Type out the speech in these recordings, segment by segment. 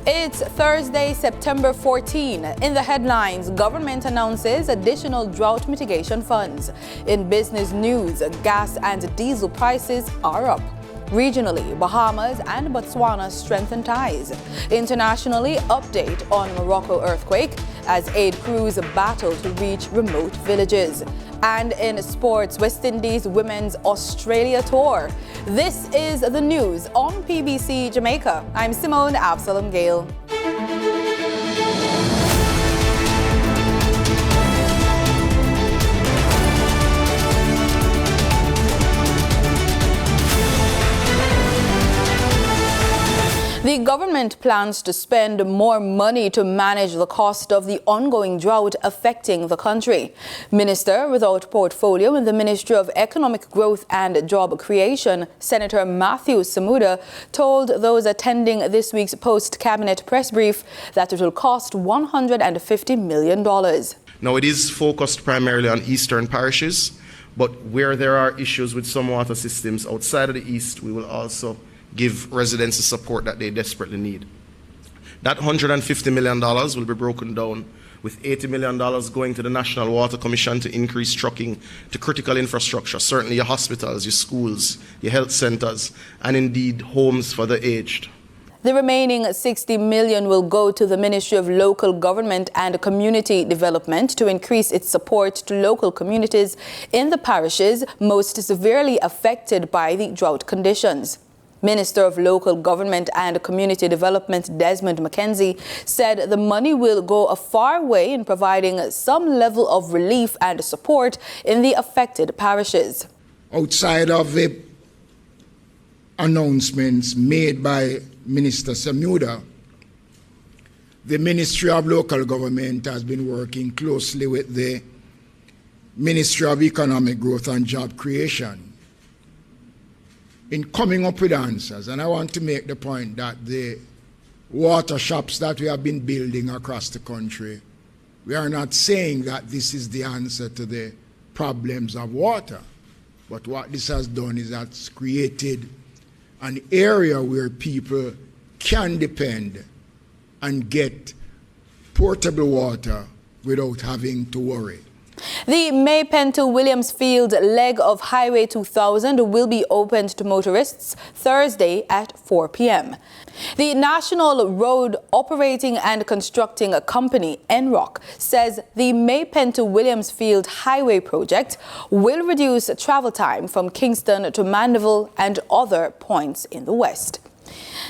It's Thursday, September 14. In the headlines, government announces additional drought mitigation funds. In business news, gas and diesel prices are up. Regionally, Bahamas and Botswana strengthen ties. Internationally, update on Morocco earthquake as aid crews battle to reach remote villages. And in sports, West Indies Women's Australia Tour. This is the news on PBC Jamaica. I'm Simone Absalom Gale. The government plans to spend more money to manage the cost of the ongoing drought affecting the country. Minister without portfolio in the Ministry of Economic Growth and Job Creation, Senator Matthew Samuda, told those attending this week's post-cabinet press brief that it will cost $150 million. Now, it is focused primarily on eastern parishes, but where there are issues with some water systems outside of the east, we will also give residents the support that they desperately need. That $150 million will be broken down with $80 million going to the National Water Commission to increase trucking to critical infrastructure, certainly your hospitals, your schools, your health centers, and indeed homes for the aged. The remaining $60 million will go to the Ministry of Local Government and Community Development to increase its support to local communities in the parishes most severely affected by the drought conditions. Minister of Local Government and Community Development Desmond McKenzie said the money will go a far way in providing some level of relief and support in the affected parishes. Outside of the announcements made by Minister Samuda, the Ministry of Local Government has been working closely with the Ministry of Economic Growth and Job Creation in coming up with answers. And I want to make the point that the water shops that we have been building across the country, we are not saying that this is the answer to the problems of water. But what this has done is that's created an area where people can depend and get portable water without having to worry. The Maypen to Williamsfield leg of Highway 2000 will be opened to motorists Thursday at 4 p.m. The National Road Operating and Constructing Company, NROC, says the Maypen to Williamsfield Highway project will reduce travel time from Kingston to Mandeville and other points in the west.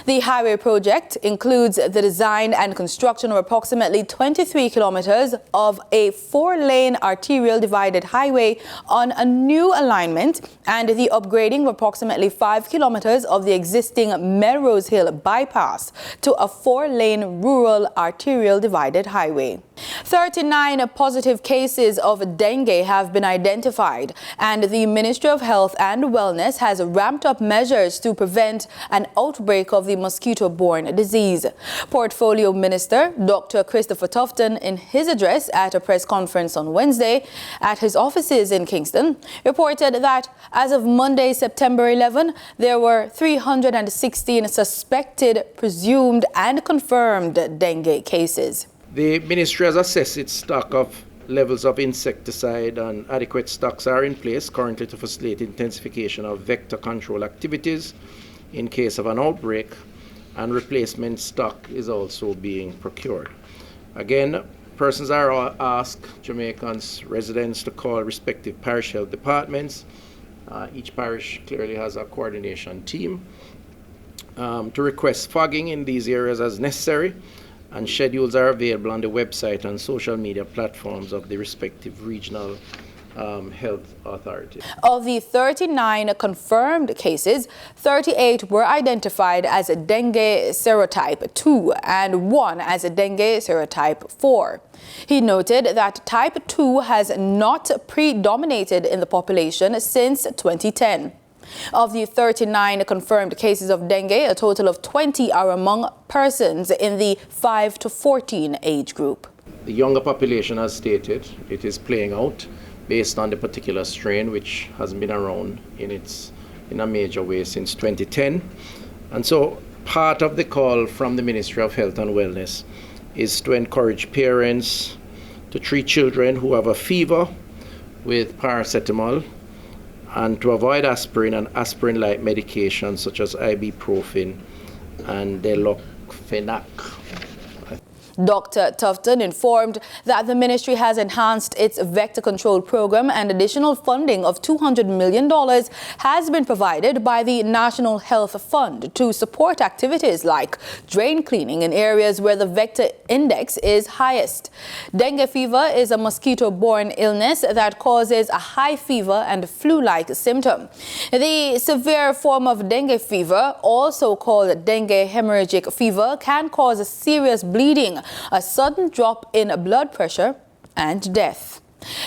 The highway project includes the design and construction of approximately 23 kilometers of a 4-lane arterial divided highway on a new alignment and the upgrading of approximately 5 kilometers of the existing Melrose Hill bypass to a 4-lane rural arterial divided highway. 39 positive cases of dengue have been identified, and the Ministry of Health and Wellness has ramped up measures to prevent an outbreak of the mosquito-borne disease. Portfolio Minister Dr. Christopher Tufton, in his address at a press conference on Wednesday at his offices in Kingston, reported that as of Monday, September 11, there were 316 suspected, presumed and confirmed dengue cases. The ministry has assessed its stock of levels of insecticide, and adequate stocks are in place currently to facilitate intensification of vector control activities in case of an outbreak, and replacement stock is also being procured. Again, persons are asked, Jamaicans, residents, to call respective parish health departments. Each parish clearly has a coordination team to request fogging in these areas as necessary, and schedules are available on the website and social media platforms of the respective regional health authority. Of the 39 confirmed cases, 38 were identified as a dengue serotype 2 and 1 as a dengue serotype 4. He noted that type 2 has not predominated in the population since 2010. Of the 39 confirmed cases of dengue, a total of 20 are among persons in the 5 to 14 age group. The younger population, as stated, it is playing out based on the particular strain which hasn't been around in a major way since 2010. And so Part of the call from the Ministry of Health and Wellness is to encourage parents to treat children who have a fever with paracetamol and to avoid aspirin and aspirin-like medications such as ibuprofen and diclofenac. Dr. Tufton informed that the ministry has enhanced its vector control program and additional funding of $200 million has been provided by the National Health Fund to support activities like drain cleaning in areas where the vector index is highest. Dengue fever is a mosquito-borne illness that causes a high fever and flu-like symptom. The severe form of dengue fever, also called dengue hemorrhagic fever, can cause serious bleeding, a sudden drop in blood pressure, and death.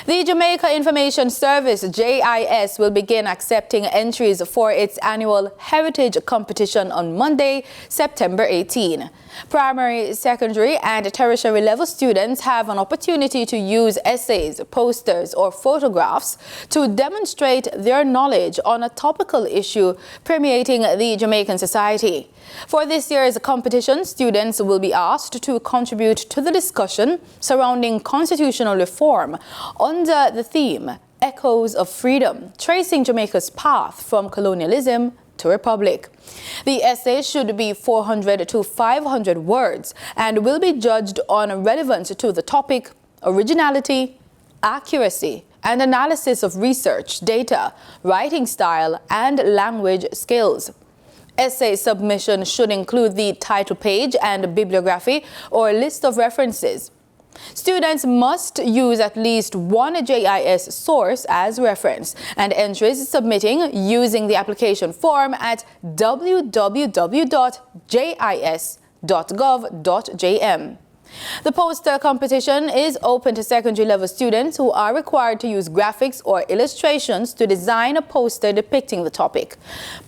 The Jamaica Information Service, JIS, will begin accepting entries for its annual Heritage Competition on Monday, September 18. Primary, secondary, and tertiary level students have an opportunity to use essays, posters, or photographs to demonstrate their knowledge on a topical issue permeating the Jamaican society. For this year's competition, students will be asked to contribute to the discussion surrounding constitutional reform under the theme Echoes of Freedom, tracing Jamaica's path from colonialism to republic. The essay should be 400 to 500 words and will be judged on relevance to the topic, originality, accuracy, and analysis of research, data, writing style, and language skills. Essay submission should include the title page and bibliography or list of references. Students must use at least one JIS source as reference, and entries submitting using the application form at www.jis.gov.jm. The poster competition is open to secondary level students who are required to use graphics or illustrations to design a poster depicting the topic.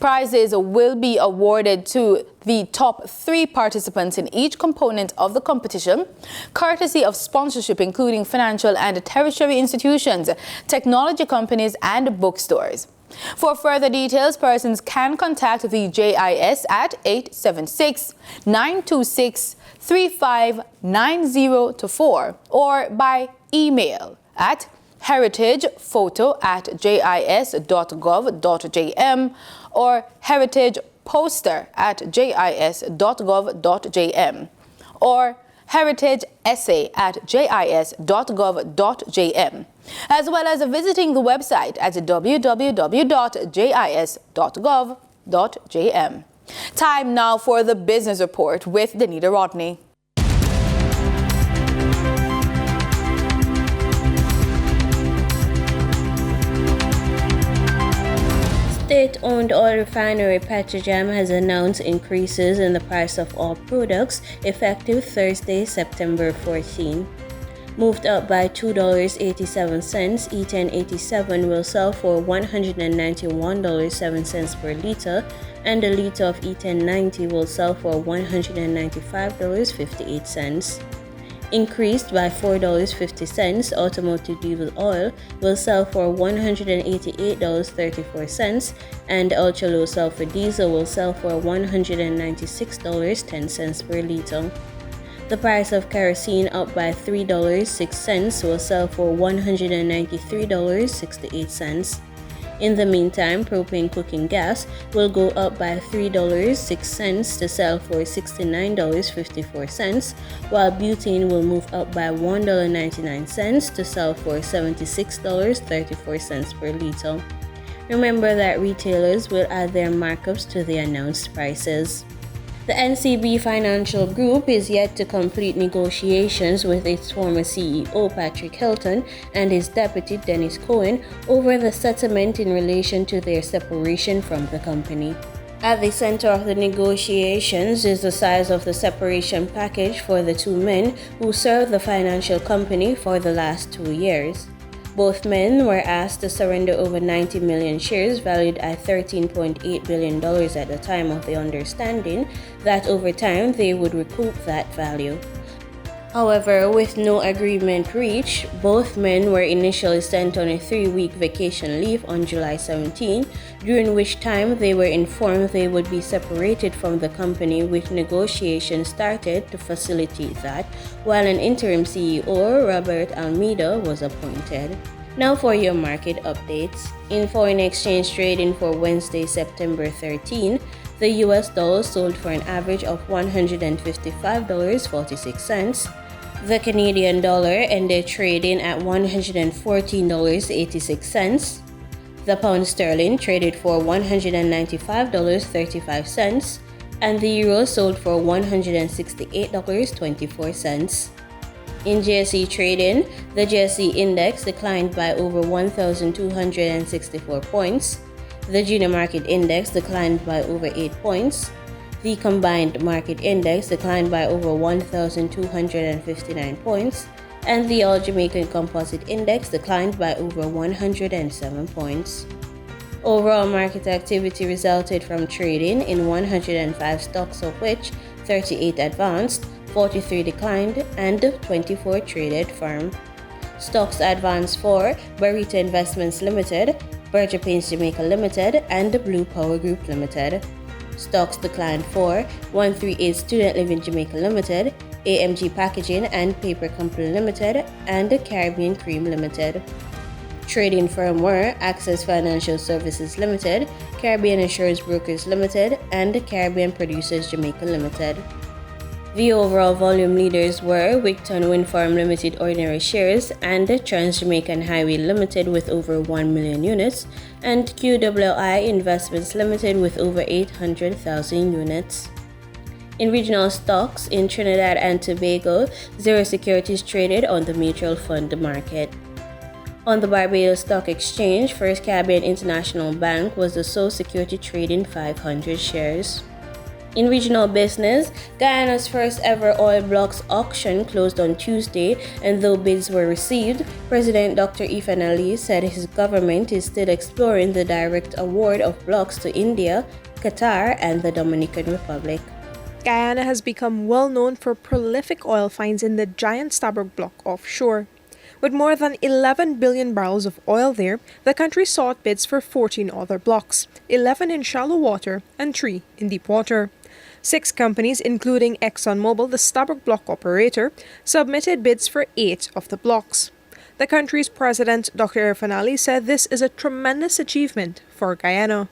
Prizes will be awarded to the top 3 participants in each component of the competition, courtesy of sponsorship including financial and tertiary institutions, technology companies, and bookstores. For further details, persons can contact the JIS at 876-926-3590-4 or by email at heritagephoto@jis.gov.jm or heritageposter@jis.gov.jm or heritageessay@jis.gov.jm, as well as visiting the website at www.jis.gov.jm. Time now for the business report with Danita Rodney. State-owned oil refinery Petrojam has announced increases in the price of all products effective Thursday, September 14. Moved up by $2.87, E1087 will sell for $191.07 per liter, and a liter of E1090 will sell for $195.58. Increased by $4.50, automotive diesel oil will sell for $188.34, and ultra-low sulfur diesel will sell for $196.10 per liter. The price of kerosene up by $3.06 will sell for $193.68. In the meantime, propane cooking gas will go up by $3.06 to sell for $69.54, while butane will move up by $1.99 to sell for $76.34 per liter. Remember that retailers will add their markups to the announced prices. The NCB Financial Group is yet to complete negotiations with its former CEO Patrick Hilton and his deputy Dennis Cohen over the settlement in relation to their separation from the company. At the center of the negotiations is the size of the separation package for the two men who served the financial company for the last 2 years. Both men were asked to surrender over 90 million shares valued at $13.8 billion at the time of the understanding that over time they would recoup that value. However, with no agreement reached, both men were initially sent on a 3-week vacation leave on July 17, during which time they were informed they would be separated from the company, with negotiations started to facilitate that, while an interim CEO, Robert Almeida, was appointed. Now for your market updates. In foreign exchange trading for Wednesday, September 13, the US dollar sold for an average of $155.46. The Canadian dollar ended trading at $114.86. The pound sterling traded for $195.35, and the euro sold for $168.24. In GSE trading, the GSE index declined by over 1,264 points. The junior market index declined by over 8 points. The combined market index declined by over 1,259 points, and the All Jamaican Composite Index declined by over 107 points. Overall market activity resulted from trading in 105 stocks, of which 38 advanced, 43 declined, and 24 traded firm. Stocks advanced for Barita Investments Limited, Berger Paints Jamaica Limited, and Blue Power Group Limited. Stocks declined for 138 Student Living Jamaica Limited, AMG Packaging and Paper Company Limited, and Caribbean Cream Limited. Trading firm were Access Financial Services Limited, Caribbean Insurance Brokers Limited, and Caribbean Producers Jamaica Limited. The overall volume leaders were Wigton Wind Farm Limited ordinary shares and Trans Jamaican Highway Limited with over 1 million units, and QWI Investments Limited with over 800,000 units. In regional stocks, in Trinidad and Tobago, zero securities traded on the mutual fund market. On the Barbados Stock Exchange, First Caribbean International Bank was the sole security trading 500 shares. In regional business, Guyana's first ever oil blocks auction closed on Tuesday, and though bids were received, President Dr. Ifan Ali said his government is still exploring the direct award of blocks to India, Qatar, and the Dominican Republic. Guyana has become well known for prolific oil finds in the giant Stabroek Block offshore. With more than 11 billion barrels of oil there, the country sought bids for 14 other blocks, 11 in shallow water and 3 in deep water. 6 companies, including ExxonMobil, the Stabroek Block operator, submitted bids for 8 of the blocks. The country's president, Dr. Ifan Ali, said this is a tremendous achievement for Guyana.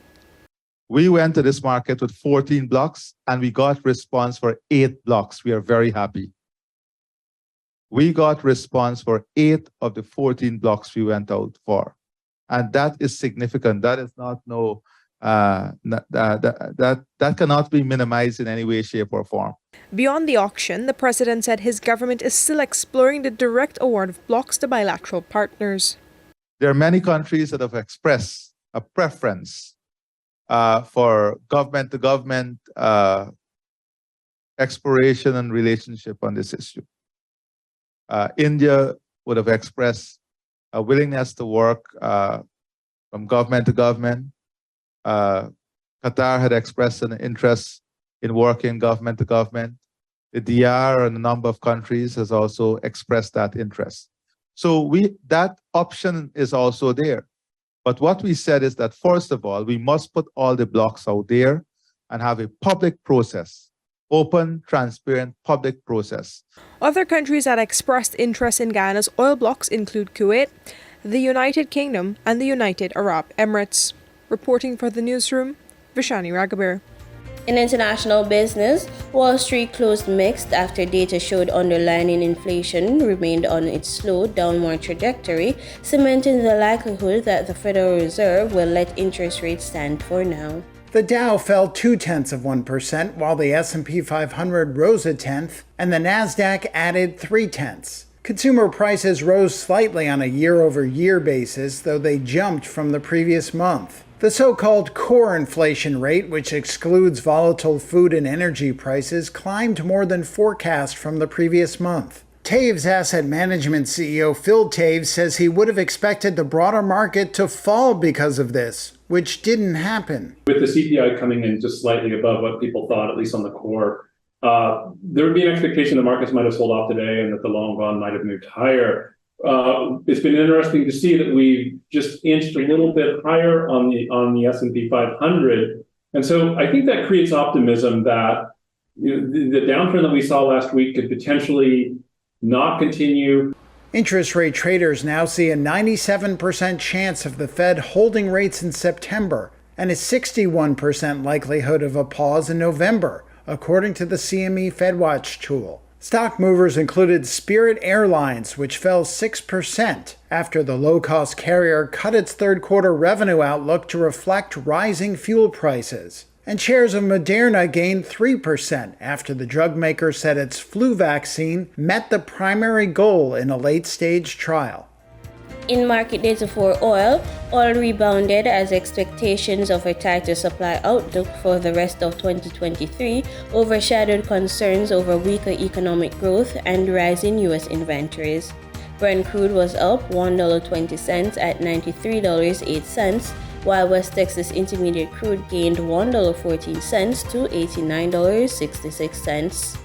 We went to this market with 14 blocks and we got response for 8 blocks. We are very happy. We got response for 8 of the 14 blocks we went out for. And that is significant. That is not that cannot be minimized in any way, shape, or form. Beyond the auction, the president said his government is still exploring the direct award of blocks to bilateral partners. There are many countries that have expressed a preference for government-to-government exploration and relationship on this issue. India would have expressed a willingness to work from government to government. Qatar had expressed an interest in working government to government. The DR and a number of countries has also expressed that interest. So that option is also there. But what we said is that, first of all, we must put all the blocks out there and have a public process, open, transparent, public process. Other countries that expressed interest in Guyana's oil blocks include Kuwait, the United Kingdom, and the United Arab Emirates. Reporting for the newsroom, Vishani Raghaber. In international business, Wall Street closed mixed after data showed underlying inflation remained on its slow downward trajectory, cementing the likelihood that the Federal Reserve will let interest rates stand for now. The Dow fell 0.2%, while the S&P 500 rose 0.1%, and the Nasdaq added 0.3%. Consumer prices rose slightly on a year-over-year basis, though they jumped from the previous month. The so-called core inflation rate, which excludes volatile food and energy prices, climbed more than forecast from the previous month. Taves Asset Management CEO Phil Taves says he would have expected the broader market to fall because of this, which didn't happen. With the CPI coming in just slightly above what people thought, at least on the core, there would be an expectation the markets might have sold off today and that the long bond might have moved higher. It's been interesting to see that we just inched a little bit higher on the S&P 500, and so I think that creates optimism that the downturn that we saw last week could potentially not continue. Interest rate traders now see a 97% chance of the Fed holding rates in September and a 61% likelihood of a pause in November, according to the CME FedWatch tool. Stock movers included Spirit Airlines, which fell 6% after the low-cost carrier cut its third-quarter revenue outlook to reflect rising fuel prices. And shares of Moderna gained 3% after the drug maker said its flu vaccine met the primary goal in a late-stage trial. In market data for oil rebounded as expectations of a tighter supply outlook for the rest of 2023 overshadowed concerns over weaker economic growth and rising U.S. inventories. Brent crude was up $1.20 at $93.08, while West Texas Intermediate crude gained $1.14 to $89.66.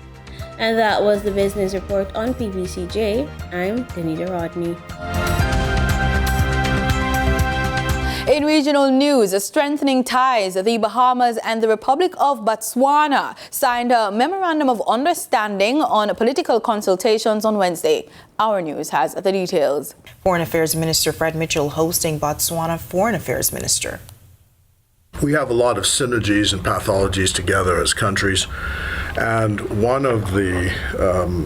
And that was the business report on PBCJ. I'm Danita Rodney. In regional news, strengthening ties, the Bahamas and the Republic of Botswana signed a memorandum of understanding on political consultations on Wednesday. Our News has the details. Foreign Affairs Minister Fred Mitchell hosting Botswana Foreign Affairs Minister. We have a lot of synergies and pathologies together as countries, and one of the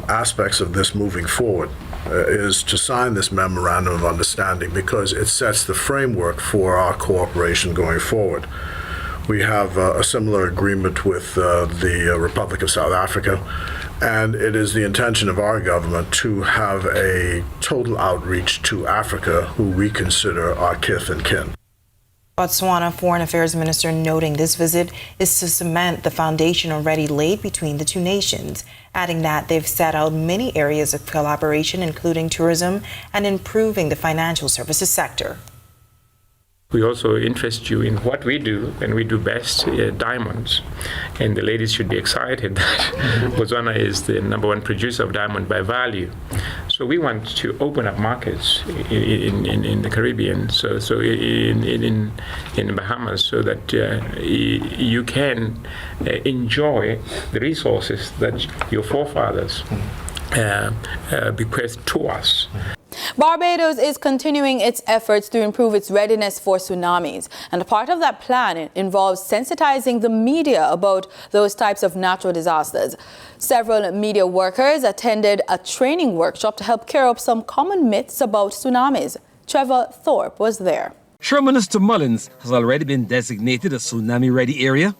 aspects of this moving forward is to sign this memorandum of understanding because it sets the framework for our cooperation going forward. We have a similar agreement with the Republic of South Africa, and it is the intention of our government to have a total outreach to Africa, who we consider our kith and kin. Botswana Foreign Affairs Minister noting this visit is to cement the foundation already laid between the two nations, adding that they've set out many areas of collaboration, including tourism and improving the financial services sector. We also interest you in what we do, and we do best, diamonds. And the ladies should be excited that Botswana is the #1 producer of diamond by value. So we want to open up markets in the Caribbean, so in the Bahamas, so that you can enjoy the resources that your forefathers bequeathed to us. Barbados is continuing its efforts to improve its readiness for tsunamis, and part of that plan involves sensitizing the media about those types of natural disasters. Several media workers attended a training workshop to help clear up some common myths about tsunamis. Trevor Thorpe was there. Sherminister Mullins has already been designated a tsunami-ready area.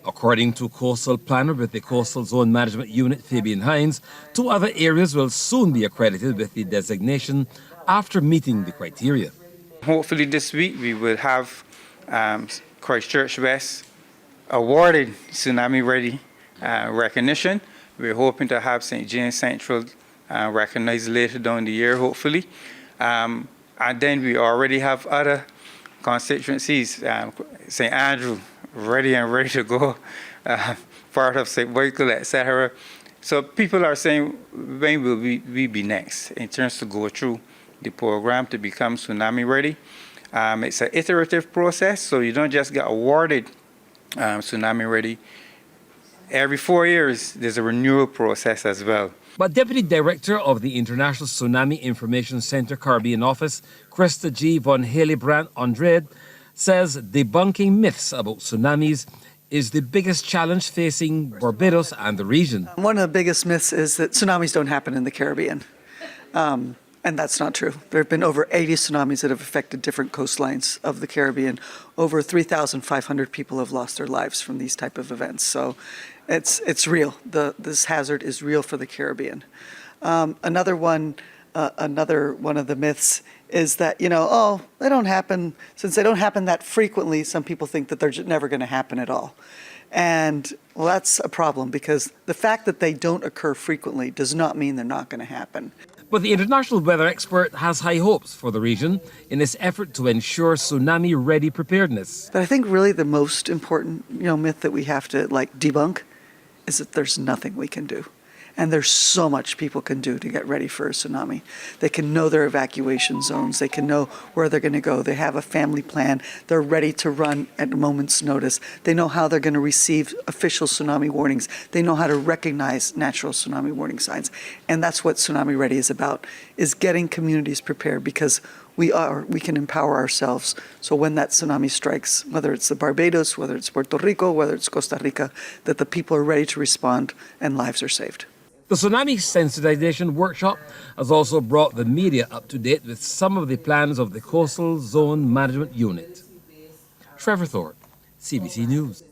According to coastal planner with the Coastal Zone Management Unit, Fabian Hines, 2 other areas will soon be accredited with the designation after meeting the criteria. Hopefully this week we will have Christchurch West awarded tsunami-ready recognition. We're hoping to have St. James Central recognized later down the year, hopefully. And then we already have other constituencies, St. Andrew, ready to go, part of St. Michael, etc. So people are saying, when will we be next in terms to go through the program to become tsunami ready? It's an iterative process, so you don't just get awarded tsunami ready. Every 4 years, there's a renewal process as well. But Deputy Director of the International Tsunami Information Center Caribbean Office, Krista G. von Hillebrand-Andrade, says debunking myths about tsunamis is the biggest challenge facing Barbados and the region. One of the biggest myths is that tsunamis don't happen in the Caribbean. And that's not true. There have been over 80 tsunamis that have affected different coastlines of the Caribbean. Over 3,500 people have lost their lives from these type of events. So it's real. This hazard is real for the Caribbean. Another one of the myths is that, they don't happen. Since they don't happen that frequently, some people think that they're just never going to happen at all. And, well, that's a problem, because the fact that they don't occur frequently does not mean they're not going to happen. But the international weather expert has high hopes for the region in its effort to ensure tsunami-ready preparedness. But I think really the most important, myth that we have to debunk is that there's nothing we can do. And there's so much people can do to get ready for a tsunami. They can know their evacuation zones. They can know where they're going to go. They have a family plan. They're ready to run at a moment's notice. They know how they're going to receive official tsunami warnings. They know how to recognize natural tsunami warning signs. And that's what Tsunami Ready is about, is getting communities prepared, because we can empower ourselves. So when that tsunami strikes, whether it's the Barbados, whether it's Puerto Rico, whether it's Costa Rica, that the people are ready to respond and lives are saved. The Tsunami Sensitization Workshop has also brought the media up to date with some of the plans of the Coastal Zone Management Unit. Trevor Thorpe, CBC News.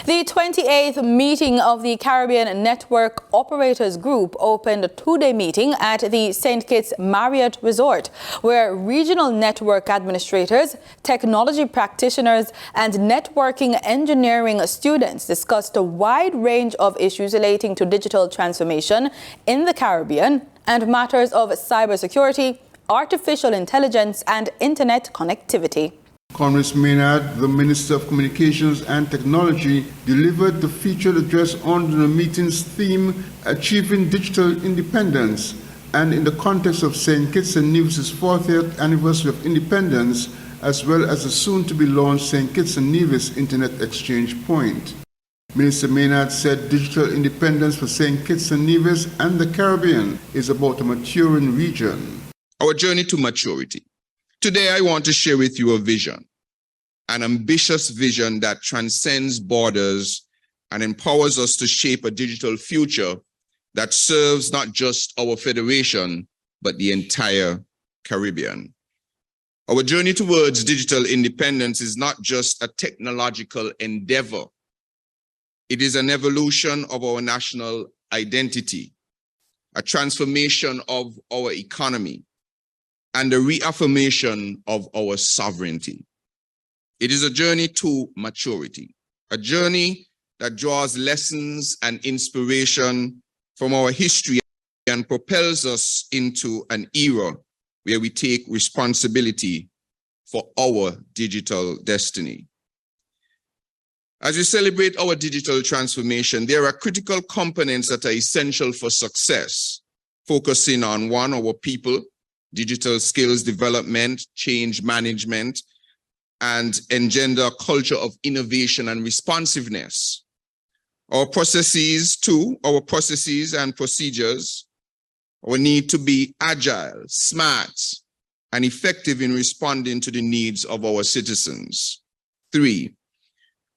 The 28th meeting of the Caribbean Network Operators Group opened a two-day meeting at the St. Kitts Marriott Resort, where regional network administrators, technology practitioners, and networking engineering students discussed a wide range of issues relating to digital transformation in the Caribbean and matters of cybersecurity, artificial intelligence, and internet connectivity. Congress Maynard, the Minister of Communications and Technology, delivered the featured address under the meeting's theme, Achieving Digital Independence, and in the context of St. Kitts and Nevis' 40th anniversary of independence, as well as the soon-to-be-launched St. Kitts and Nevis Internet Exchange Point. Minister Maynard said digital independence for St. Kitts and Nevis and the Caribbean is about a maturing region. Our journey to maturity. Today, I want to share with you a vision, an ambitious vision that transcends borders and empowers us to shape a digital future that serves not just our federation, but the entire Caribbean. Our journey towards digital independence is not just a technological endeavor. It is an evolution of our national identity, a transformation of our economy, and the reaffirmation of our sovereignty. It is a journey to maturity, a journey that draws lessons and inspiration from our history and propels us into an era where we take responsibility for our digital destiny. As we celebrate our digital transformation, there are critical components that are essential for success, focusing on one, our people, digital skills development, change management, and engender a culture of innovation and responsiveness. Our processes and procedures, our need to be agile, smart, and effective in responding to the needs of our citizens. 3,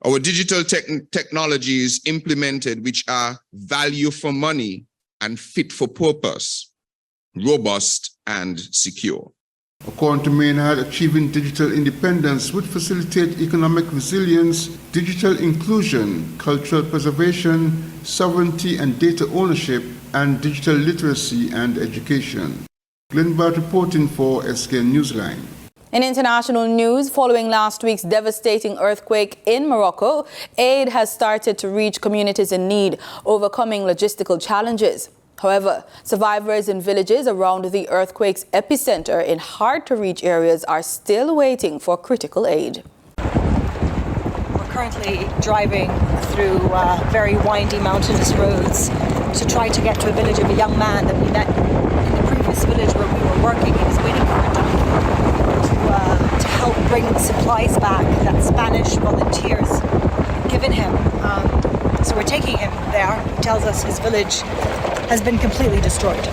our digital technologies implemented which are value for money and fit for purpose, robust and secure. According to Maynard, achieving digital independence would facilitate economic resilience, digital inclusion, cultural preservation, sovereignty and data ownership, and digital literacy and education. Glenn Bart reporting for SK Newsline. In international news, following last week's devastating earthquake in Morocco, aid has started to reach communities in need, overcoming logistical challenges. However, survivors in villages around the earthquake's epicenter in hard-to-reach areas are still waiting for critical aid. We're currently driving through very windy mountainous roads to try to get to a village of a young man that we met in the previous village where we were working. He was waiting for a donkey to help bring supplies back that Spanish volunteers had given him. So we're taking him there. He tells us his village has been completely destroyed.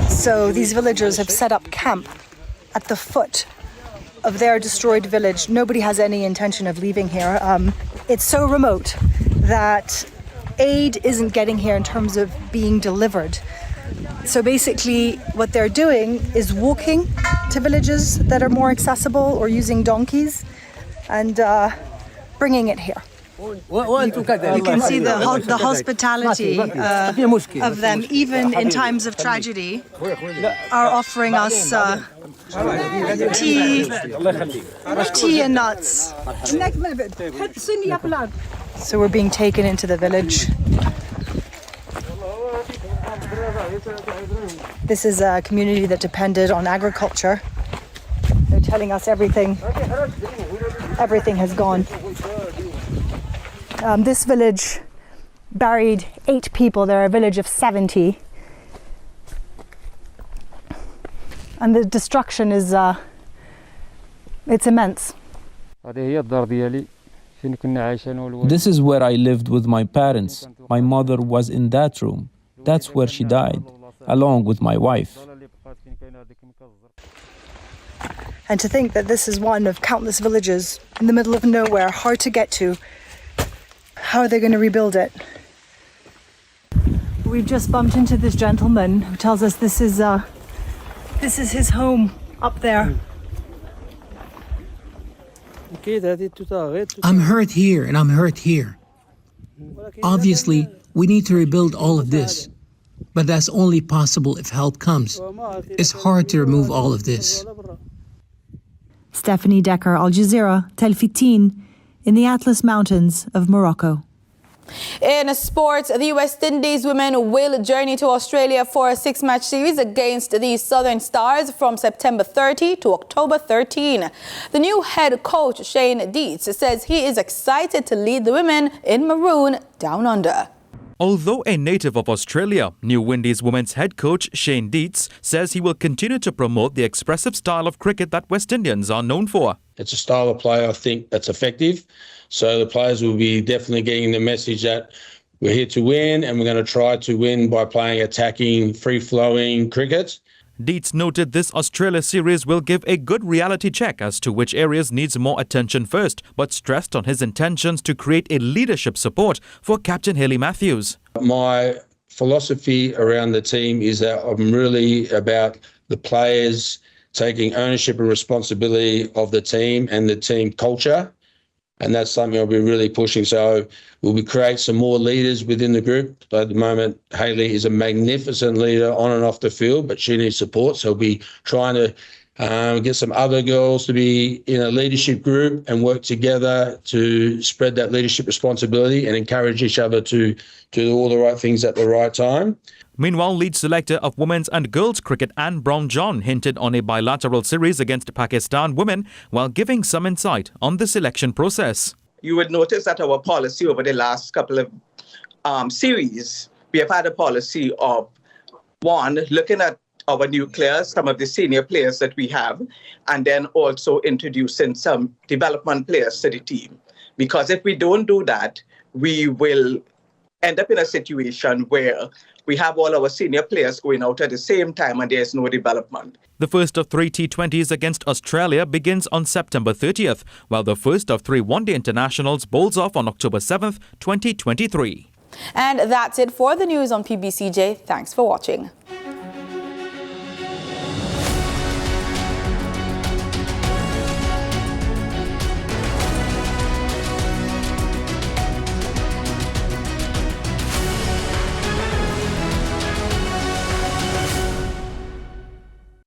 So these villagers have set up camp at the foot of their destroyed village. Nobody has any intention of leaving here. It's so remote that aid isn't getting here in terms of being delivered. So basically what they're doing is walking to villages that are more accessible or using donkeys and bringing it here. You can see the hospitality of them, even in times of tragedy, are offering us tea and nuts. So we're being taken into the village. This is a community that depended on agriculture. They're telling us everything has gone. This village buried 8 people. They're a village of 70. And the destruction is it's immense. This is where I lived with my parents. My mother was in that room. That's where she died, along with my wife. And to think that this is one of countless villages in the middle of nowhere, hard to get to. How are they going to rebuild it? We've just bumped into this gentleman who tells us this is his home up there. I'm hurt here and I'm hurt here. Obviously, we need to rebuild all of this, but that's only possible if help comes. It's hard to remove all of this. Stephanie Decker, Al Jazeera, Tel Fitin, in the Atlas Mountains of Morocco. In sports, the West Indies women will journey to Australia for a 6-match series against the Southern Stars from September 30 to October 13. The new head coach, Shane Dietz, says he is excited to lead the women in maroon down under. Although a native of Australia, New Windies women's head coach Shane Dietz says he will continue to promote the expressive style of cricket that West Indians are known for. It's a style of play, I think, that's effective. So the players will be definitely getting the message that we're here to win and we're going to try to win by playing attacking, free-flowing cricket. Dietz noted this Australia series will give a good reality check as to which areas needs more attention first, but stressed on his intentions to create a leadership support for Captain Hayley Matthews. My philosophy around the team is that I'm really about the players taking ownership and responsibility of the team and the team culture. And that's something I'll be really pushing. So we'll create some more leaders within the group. At the moment, Hayley is a magnificent leader on and off the field, but she needs support. So we'll be trying to get some other girls to be in a leadership group and work together to spread that leadership responsibility and encourage each other to do all the right things at the right time. Meanwhile, lead selector of women's and girls cricket Anne Brown-John hinted on a bilateral series against Pakistan women while giving some insight on the selection process. You would notice that our policy over the last couple of series, we have had a policy of, one, looking at our nucleus, some of the senior players that we have, and then also introducing some development players to the team. Because if we don't do that, we will end up in a situation where we have all our senior players going out at the same time and there's no development. The first of 3 T20s against Australia begins on September 30th, while the first of 3 one-day internationals bowls off on October 7th, 2023. And that's it for the news on PBCJ. Thanks for watching.